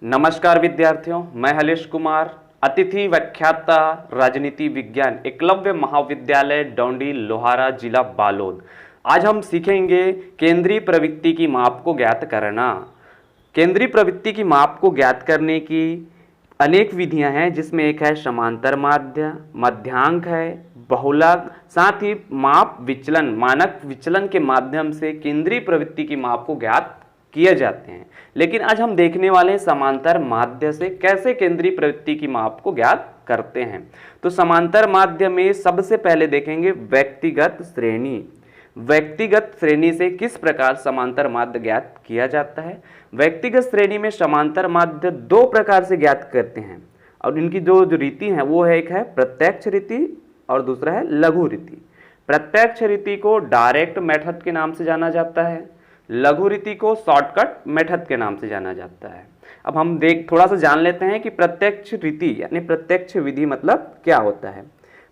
नमस्कार विद्यार्थियों, मैं हलेश कुमार, अतिथि व्याख्याता राजनीति विज्ञान एकलव्य महाविद्यालय डौंडी लोहारा जिला बालोद। आज हम सीखेंगे केंद्रीय प्रवृत्ति की माप को ज्ञात करना। केंद्रीय प्रवृत्ति की माप को ज्ञात करने की अनेक विधियां हैं, जिसमें एक है समांतर माध्य, मध्यांक है, बहुलक, साथ ही माप विचलन, मानक विचलन के माध्यम से केंद्रीय प्रवृत्ति की माप को ज्ञात किए जाते हैं। लेकिन आज हम देखने वाले हैं समांतर माध्य से कैसे केंद्रीय प्रवृत्ति की माप को ज्ञात करते हैं। तो समांतर माध्य में सबसे पहले देखेंगे व्यक्तिगत श्रेणी। व्यक्तिगत श्रेणी से किस प्रकार समांतर माध्य ज्ञात किया जाता है। व्यक्तिगत श्रेणी में समांतर माध्य दो प्रकार से ज्ञात करते हैं और इनकी जो रीति है वो है, एक है प्रत्यक्ष रीति और दूसरा है लघु रीति। प्रत्यक्ष रीति को डायरेक्ट मेथड के नाम से जाना जाता है, लघु रीति को शॉर्टकट मेथड के नाम से जाना जाता है। अब हम थोड़ा सा जान लेते हैं कि प्रत्यक्ष रीति यानी प्रत्यक्ष विधि मतलब क्या होता है।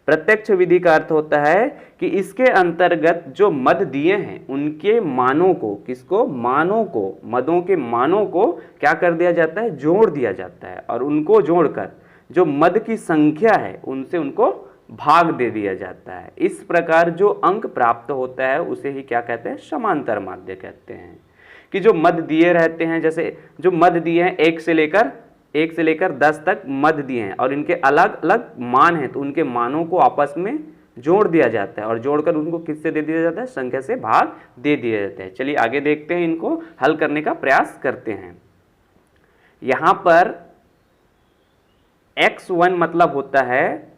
प्रत्यक्ष विधि का अर्थ होता है कि इसके अंतर्गत जो मद दिए हैं उनके मानों को, किसको, मानों को, मदों के मानों को क्या कर दिया जाता है, जोड़ दिया जाता है और उनको जोड़कर जो मद की संख्या है उनसे उनको भाग दे दिया जाता है। इस प्रकार जो अंक प्राप्त होता है उसे ही क्या कहते हैं, समांतर माध्य कहते हैं। कि जो मद दिए रहते हैं, जैसे जो मद दिए हैं 1 से लेकर 10 तक मद दिए हैं और इनके अलग अलग मान हैं, तो उनके मानों को आपस में जोड़ दिया जाता है और जोड़कर उनको किससे दे दिया जाता है, संख्या से भाग दे दिया जाता है। चलिए आगे देखते हैं, इनको हल करने का प्रयास करते हैं। यहां पर x1 मतलब होता है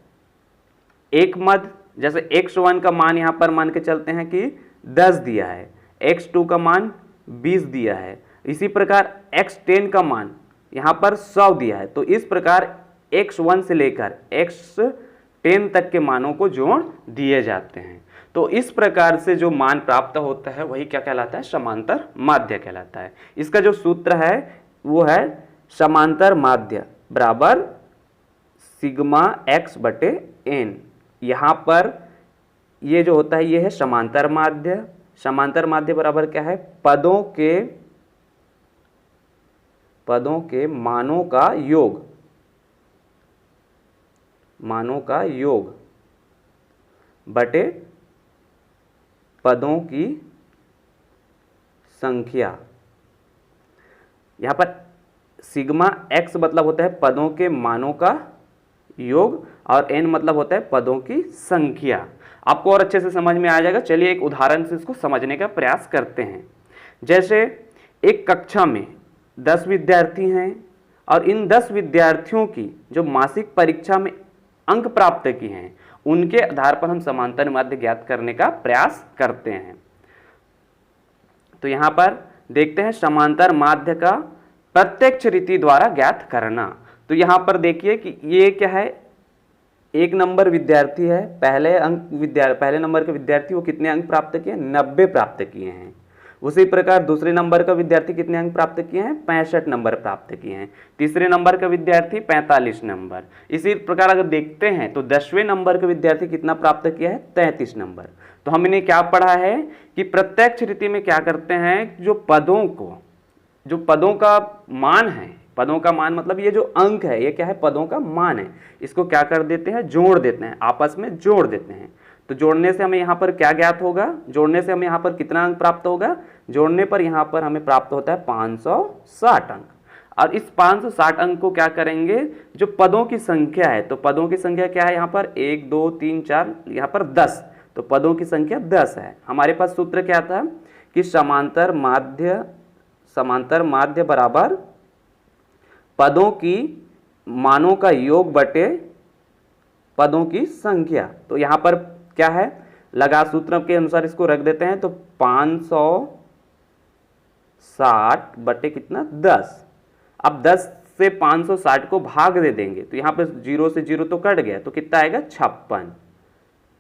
एक मद, जैसे x1 का मान यहां पर मान के चलते हैं कि 10 दिया है, x2 का मान 20 दिया है, इसी प्रकार x10 का मान यहां पर 100 दिया है। तो इस प्रकार x1 से लेकर x10 तक के मानों को जोड़ दिए जाते हैं। तो इस प्रकार से जो मान प्राप्त होता है वही क्या कहलाता है, समांतर माध्य कहलाता है। इसका जो सूत्र है वो है समांतर माध्य बराबर सिग्मा x बटे n। यहाँ पर ये जो होता है ये है समांतर माध्य। समांतर माध्य बराबर क्या है, पदों के मानों का योग बटे पदों की संख्या। यहाँ पर सिग्मा x मतलब होता है पदों के मानों का योग और n मतलब होता है पदों की संख्या। आपको और अच्छे से समझ में आ जाएगा। चलिए एक उदाहरण से इसको समझने का प्रयास करते हैं। जैसे एक कक्षा में 10 विद्यार्थी हैं और इन 10 विद्यार्थियों की जो मासिक परीक्षा में अंक प्राप्त की हैं उनके आधार पर हम समांतर माध्य ज्ञात करने का प्रयास करते हैं। तो यहां पर देखते हैं समांतर माध्य का प्रत्यक्ष रीति द्वारा ज्ञात करना। तो यहां पर देखिए कि ये क्या है, 1 नंबर विद्यार्थी है, पहले नंबर के विद्यार्थी वो कितने अंक प्राप्त किए, 90 प्राप्त किए हैं। उसी प्रकार दूसरे नंबर का विद्यार्थी कितने अंक प्राप्त किए हैं, 65 नंबर प्राप्त किए हैं। तीसरे नंबर का विद्यार्थी 45 नंबर। इसी प्रकार अगर देखते हैं तो 10वें नंबर का विद्यार्थी कितना प्राप्त किया है, 33 नंबर। तो हमने क्या पढ़ा है कि प्रत्यक्ष रीति में क्या करते हैं, जो पदों का मान है, पदों का मान मतलब ये जो अंक है ये क्या है, पदों का मान है, इसको क्या कर देते हैं, जोड़ देते हैं, आपस में जोड़ देते हैं। तो जोड़ने से हमें यहाँ पर क्या ज्ञात होगा, जोड़ने से हमें यहाँ पर कितना अंक प्राप्त होगा, जोड़ने पर यहाँ पर हमें प्राप्त होता है 560 अंक। और इस 560 अंक को क्या करेंगे, जो पदों की संख्या है, तो पदों की संख्या क्या है यहाँ पर 1 2 3 4, यहाँ पर 10, तो पदों की संख्या 10 है। हमारे पास सूत्र क्या था कि समांतर माध्य बराबर पदों की मानों का योग बटे पदों की संख्या। तो यहां पर क्या है, लगा सूत्र के अनुसार इसको रख देते हैं। तो 560 बटे कितना, 10। अब 10 से 560 को भाग दे देंगे तो यहां पर 0 से 0 तो कट गया, तो कितना आएगा, 56।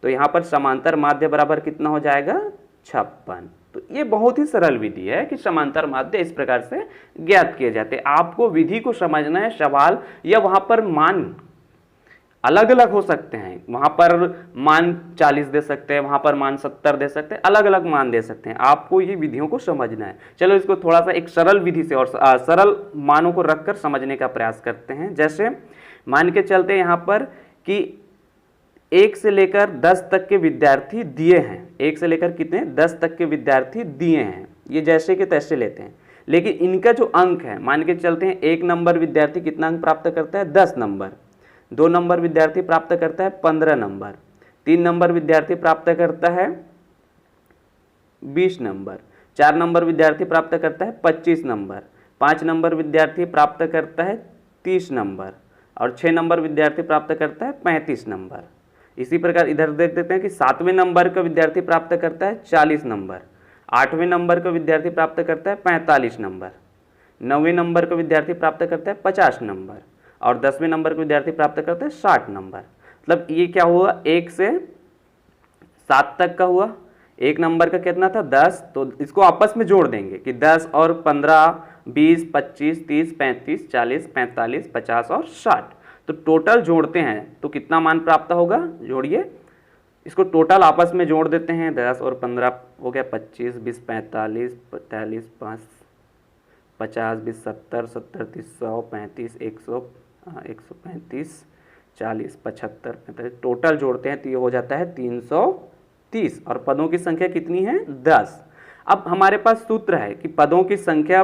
तो यहां पर समांतर माध्य बराबर कितना हो जाएगा, 56। तो ये बहुत ही सरल विधि है कि समांतर माध्य इस प्रकार से ज्ञात किए जाते हैं। आपको विधि को समझना है, सवाल या वहां पर मान अलग अलग हो सकते हैं, वहां पर मान 40 दे सकते हैं, वहां पर मान 70 दे सकते हैं, अलग अलग मान दे सकते हैं। आपको ये विधियों को समझना है। चलो इसको थोड़ा सा एक सरल विधि से और सरल मानों को रखकर समझने का प्रयास करते हैं। जैसे मान के चलते यहाँ पर कि 1 से लेकर 10 तक के विद्यार्थी दिए हैं। 1 से लेकर कितने 10 तक के विद्यार्थी दिए हैं, ये जैसे के तैसे लेते हैं। लेकिन इनका जो अंक है, मान के चलते हैं 1 नंबर विद्यार्थी कितना अंक प्राप्त करता है 10 नंबर, 2 नंबर विद्यार्थी प्राप्त करता है 15 नंबर, 3 नंबर विद्यार्थी प्राप्त करता है 20 नंबर, 4 नंबर विद्यार्थी प्राप्त करता है 25 नंबर, 5 नंबर विद्यार्थी प्राप्त करता है 30 नंबर और 6 नंबर विद्यार्थी प्राप्त करता है 35 नंबर। इसी प्रकार इधर देख देते हैं कि 7वें नंबर का विद्यार्थी प्राप्त करता है 40 नंबर, 8वें नंबर का विद्यार्थी प्राप्त करता है 45 नंबर, 9वें नंबर का विद्यार्थी प्राप्त करता है 50 नंबर और 10वें नंबर का विद्यार्थी प्राप्त करता है 60 नंबर। मतलब ये क्या हुआ, 1 से 7 तक का हुआ। 1 नंबर का कितना था 10, तो इसको आपस में जोड़ देंगे कि 10 और 15, 20, 25, 30, 35, 40, 45, 50 और 60। तो टोटल जोड़ते हैं तो कितना मान प्राप्त होगा, जोड़िए इसको, टोटल आपस में जोड़ देते हैं। 10 और 15 हो गया 25, 20, 45, 45, 5, 50, 20, 70, 70, 30, 100, 35, 100, 135, 40, 75, 45, टोटल जोड़ते हैं तो ये हो जाता है 330 और पदों की संख्या कितनी है 10। अब हमारे पास सूत्र है कि पदों की संख्या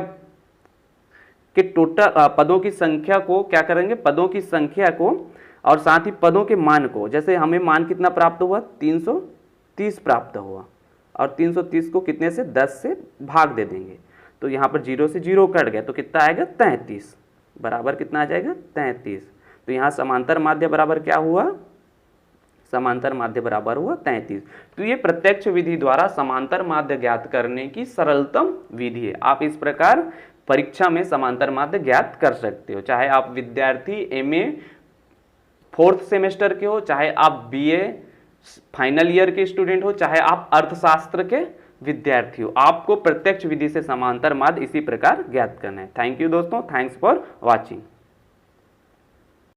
के टोटल पदों की संख्या को क्या करेंगे, पदों की संख्या को और साथ ही पदों के मान को, जैसे हमें मान कितना प्राप्त हुआ 330 प्राप्त हुआ और 330 को कितने से 10 से भाग दे देंगे तो यहाँ पर 0 से 0 कट गया तो कितना आएगा 33, बराबर कितना आ जाएगा 33। तो यहाँ समांतर माध्य बराबर क्या हुआ, समांतर माध्य बराबर हुआ 33। तो ये प्रत्यक्ष विधि द्वारा समांतर माध्य ज्ञात करने की सरलतम विधि है। आप इस प्रकार परीक्षा में समांतर माध्य ज्ञात कर सकते हो, चाहे आप विद्यार्थी MA 4th सेमेस्टर के हो, चाहे आप BA फाइनल ईयर के स्टूडेंट हो, चाहे आप अर्थशास्त्र के विद्यार्थी हो, आपको प्रत्यक्ष विधि से समांतर माध्य इसी प्रकार ज्ञात करना है। थैंक यू दोस्तों, थैंक्स फॉर वॉचिंग।